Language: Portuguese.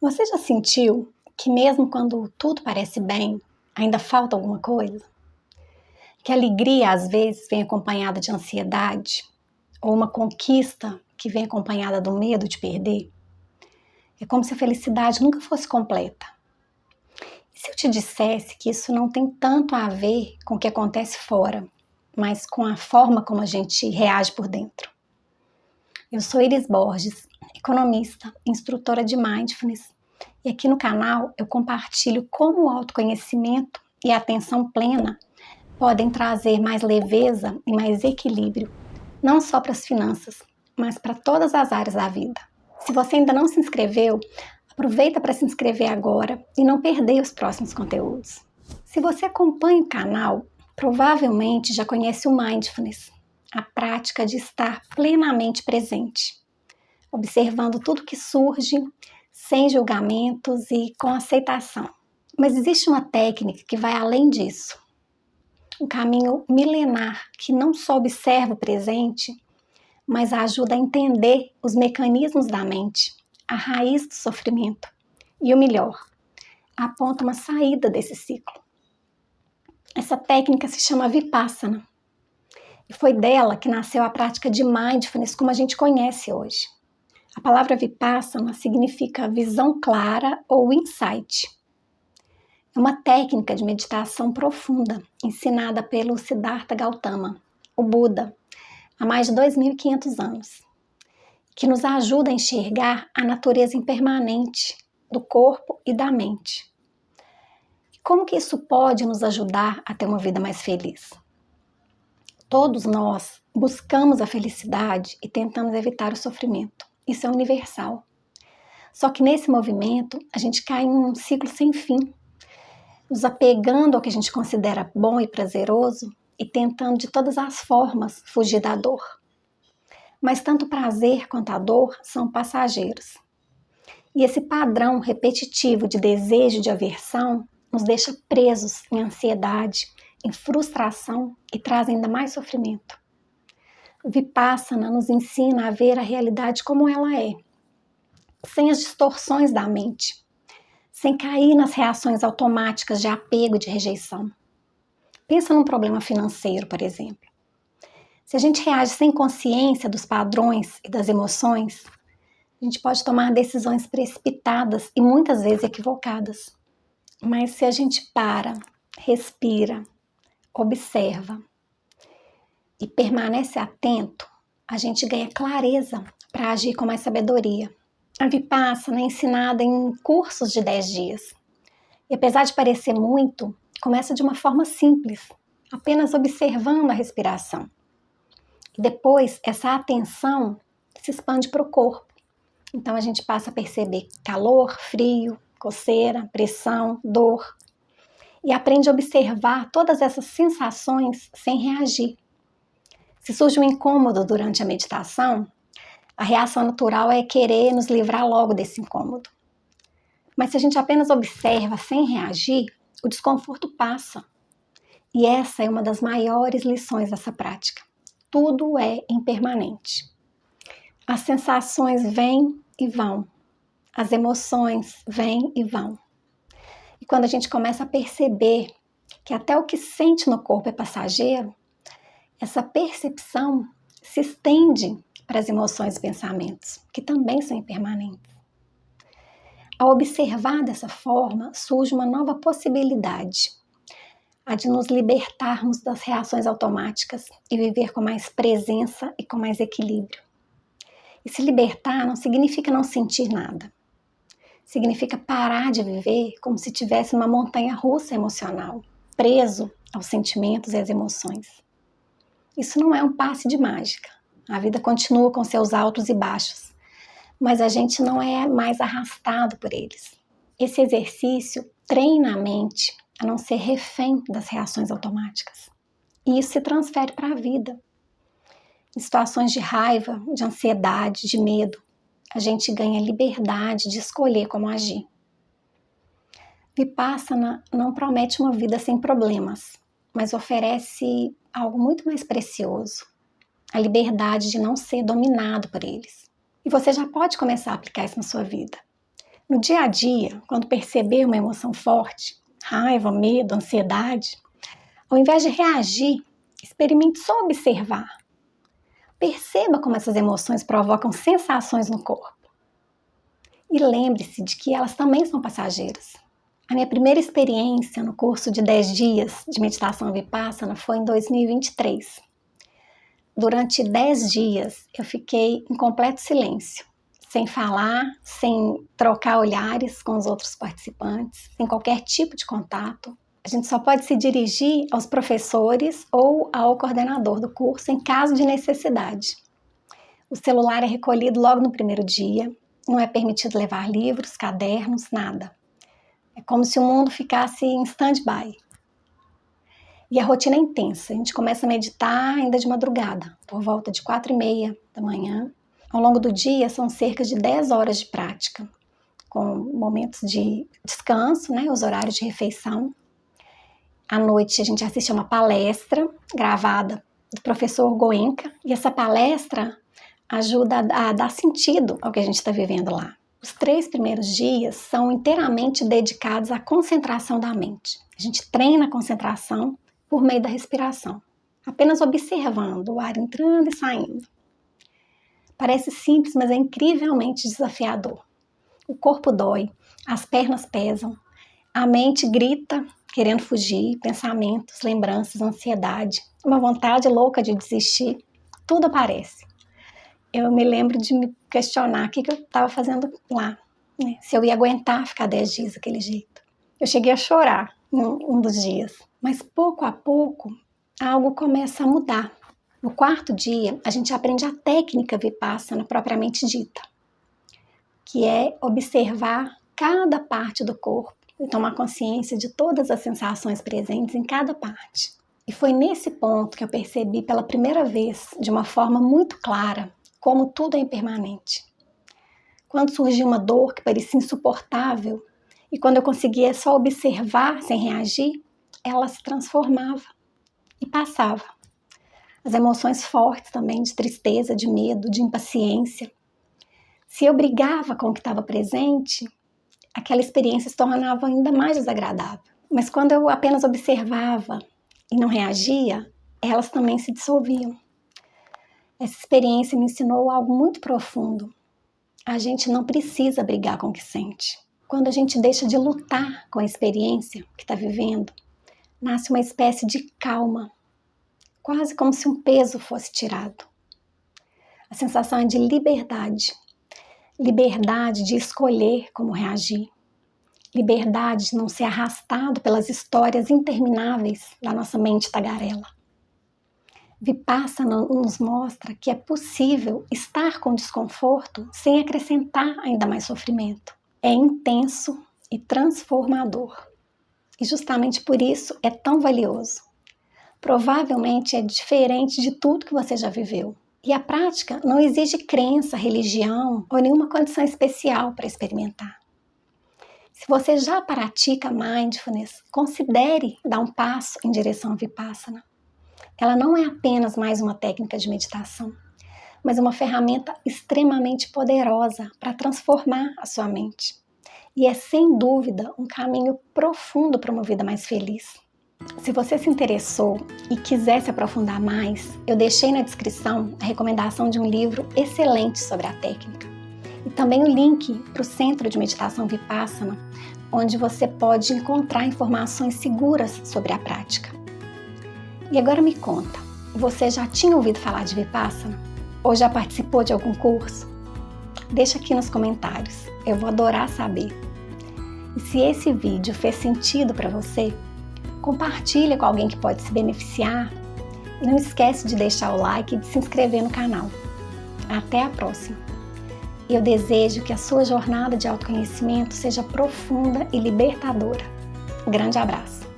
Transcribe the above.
Você já sentiu que mesmo quando tudo parece bem, ainda falta alguma coisa? Que a alegria às vezes vem acompanhada de ansiedade, ou uma conquista que vem acompanhada do medo de perder? É como se a felicidade nunca fosse completa. E se eu te dissesse que isso não tem tanto a ver com o que acontece fora, mas com a forma como a gente reage por dentro? Eu sou Iris Borges, economista, instrutora de Mindfulness, e aqui no canal eu compartilho como o autoconhecimento e a atenção plena podem trazer mais leveza e mais equilíbrio, não só para as finanças, mas para todas as áreas da vida. Se você ainda não se inscreveu, aproveita para se inscrever agora e não perder os próximos conteúdos. Se você acompanha o canal, provavelmente já conhece o Mindfulness, a prática de estar plenamente presente, observando tudo que surge, sem julgamentos e com aceitação. Mas existe uma técnica que vai além disso. Um caminho milenar que não só observa o presente, mas ajuda a entender os mecanismos da mente, a raiz do sofrimento e, o melhor, aponta uma saída desse ciclo. Essa técnica se chama Vipassana e foi dela que nasceu a prática de Mindfulness como a gente conhece hoje. A palavra Vipassana significa visão clara ou insight. É uma técnica de meditação profunda ensinada pelo Siddhartha Gautama, o Buda, há mais de 2.500 anos, que nos ajuda a enxergar a natureza impermanente do corpo e da mente. Como que isso pode nos ajudar a ter uma vida mais feliz? Todos nós buscamos a felicidade e tentamos evitar o sofrimento. Isso é universal. Só que nesse movimento, a gente cai em um ciclo sem fim, nos apegando ao que a gente considera bom e prazeroso e tentando de todas as formas fugir da dor. Mas tanto o prazer quanto a dor são passageiros. E esse padrão repetitivo de desejo e de aversão nos deixa presos em ansiedade, em frustração e traz ainda mais sofrimento. O Vipassana nos ensina a ver a realidade como ela é, sem as distorções da mente, sem cair nas reações automáticas de apego e de rejeição. Pensa num problema financeiro, por exemplo. Se a gente reage sem consciência dos padrões e das emoções, a gente pode tomar decisões precipitadas e muitas vezes equivocadas. Mas se a gente para, respira, observa e permanece atento, a gente ganha clareza para agir com mais sabedoria. A Vipassana é ensinada em cursos de 10 dias. E apesar de parecer muito, começa de uma forma simples, apenas observando a respiração. E depois, essa atenção se expande para o corpo. Então a gente passa a perceber calor, frio, coceira, pressão, dor. E aprende a observar todas essas sensações sem reagir. Se surge um incômodo durante a meditação, a reação natural é querer nos livrar logo desse incômodo. Mas se a gente apenas observa sem reagir, o desconforto passa. E essa é uma das maiores lições dessa prática. Tudo é impermanente. As sensações vêm e vão. As emoções vêm e vão. E quando a gente começa a perceber que até o que sente no corpo é passageiro, essa percepção se estende para as emoções e pensamentos, que também são impermanentes. Ao observar dessa forma, surge uma nova possibilidade, a de nos libertarmos das reações automáticas e viver com mais presença e com mais equilíbrio. E se libertar não significa não sentir nada. Significa parar de viver como se tivesse uma montanha-russa emocional, preso aos sentimentos e às emoções. Isso não é um passe de mágica. A vida continua com seus altos e baixos, mas a gente não é mais arrastado por eles. Esse exercício treina a mente a não ser refém das reações automáticas. E isso se transfere para a vida. Em situações de raiva, de ansiedade, de medo, a gente ganha liberdade de escolher como agir. Vipassana não promete uma vida sem problemas, mas oferece algo muito mais precioso, a liberdade de não ser dominado por eles. E você já pode começar a aplicar isso na sua vida. No dia a dia, quando perceber uma emoção forte, raiva, medo, ansiedade, ao invés de reagir, experimente só observar. Perceba como essas emoções provocam sensações no corpo. E lembre-se de que elas também são passageiras. A minha primeira experiência no curso de 10 dias de meditação Vipassana foi em 2023. Durante 10 dias eu fiquei em completo silêncio, sem falar, sem trocar olhares com os outros participantes, sem qualquer tipo de contato. A gente só pode se dirigir aos professores ou ao coordenador do curso em caso de necessidade. O celular é recolhido logo no primeiro dia, não é permitido levar livros, cadernos, nada. É como se o mundo ficasse em stand-by. E a rotina é intensa. A gente começa a meditar ainda de madrugada, por volta de 4h30 da manhã. Ao longo do dia, são cerca de 10 horas de prática, com momentos de descanso, os horários de refeição. À noite, a gente assiste a uma palestra gravada do professor Goenka, e essa palestra ajuda a dar sentido ao que a gente está vivendo lá. Os 3 primeiros dias são inteiramente dedicados à concentração da mente. A gente treina a concentração por meio da respiração, apenas observando o ar entrando e saindo. Parece simples, mas é incrivelmente desafiador. O corpo dói, as pernas pesam, a mente grita, querendo fugir, pensamentos, lembranças, ansiedade, uma vontade louca de desistir, tudo aparece. Eu me lembro de me questionar o que eu estava fazendo lá, se eu ia aguentar ficar 10 dias daquele jeito. Eu cheguei a chorar um dos dias, mas pouco a pouco algo começa a mudar. No 4º dia, a gente aprende a técnica Vipassana propriamente dita, que é observar cada parte do corpo e tomar consciência de todas as sensações presentes em cada parte. E foi nesse ponto que eu percebi pela primeira vez, de uma forma muito clara, como tudo é impermanente. Quando surgia uma dor que parecia insuportável, e quando eu conseguia só observar sem reagir, ela se transformava e passava. As emoções fortes também, de tristeza, de medo, de impaciência. Se eu brigava com o que estava presente, aquela experiência se tornava ainda mais desagradável. Mas quando eu apenas observava e não reagia, elas também se dissolviam. Essa experiência me ensinou algo muito profundo. A gente não precisa brigar com o que sente. Quando a gente deixa de lutar com a experiência que está vivendo, nasce uma espécie de calma, quase como se um peso fosse tirado. A sensação é de liberdade. Liberdade de escolher como reagir. Liberdade de não ser arrastado pelas histórias intermináveis da nossa mente tagarela. Vipassana nos mostra que é possível estar com desconforto sem acrescentar ainda mais sofrimento. É intenso e transformador. E justamente por isso é tão valioso. Provavelmente é diferente de tudo que você já viveu. E a prática não exige crença, religião ou nenhuma condição especial para experimentar. Se você já pratica Mindfulness, considere dar um passo em direção ao Vipassana. Ela não é apenas mais uma técnica de meditação, mas uma ferramenta extremamente poderosa para transformar a sua mente. E é sem dúvida um caminho profundo para uma vida mais feliz. Se você se interessou e quiser se aprofundar mais, eu deixei na descrição a recomendação de um livro excelente sobre a técnica. E também o link para o Centro de Meditação Vipassana, onde você pode encontrar informações seguras sobre a prática. E agora me conta, você já tinha ouvido falar de Vipassana? Ou já participou de algum curso? Deixa aqui nos comentários, eu vou adorar saber. E se esse vídeo fez sentido para você, compartilha com alguém que pode se beneficiar e não esquece de deixar o like e de se inscrever no canal. Até a próxima! Eu desejo que a sua jornada de autoconhecimento seja profunda e libertadora. Um grande abraço!